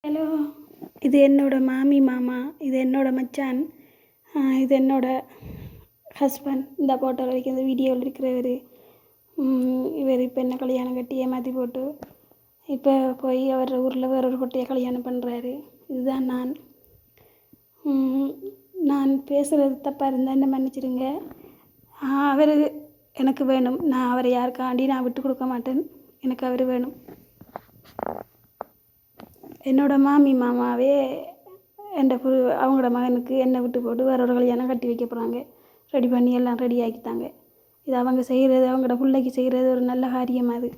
Hello, இது என்னோட மாமி மாமா, இது என்னோட மச்சான், இது என்னோட ஹஸ்பண்ட். இந்த ஃபோட்டோவில் இருக்கிற இந்த வீடியோவில் இருக்கிறவர் இவர் இப்போ என்ன கல்யாணம் கட்டி ஏமாற்றி போட்டு இப்போ போய் அவர் ஊரில் வேற ஒரு பொட்டையை கல்யாணம் பண்ணுறாரு. இதுதான் நான் பேசுகிறது தப்பாக இருந்தால் என்ன மன்னிச்சிடுங்க. அவர் எனக்கு வேணும். நான் அவரை யாருக்காண்டி நான் விட்டு கொடுக்க மாட்டேன். எனக்கு அவர் வேணும். என்னோட மாமி மாமாவே அவங்களோட மகனுக்கு என்னை விட்டு போட்டு வேற ஒரு கல்யாணம் கட்டி வைக்க போகிறாங்க. ரெடி பண்ணி எல்லாம் ரெடி ஆக்கிட்டாங்க. இது அவங்க செய்கிறது, அவங்களோட பிள்ளைக்கு செய்கிறது ஒரு நல்ல காரியம் அது.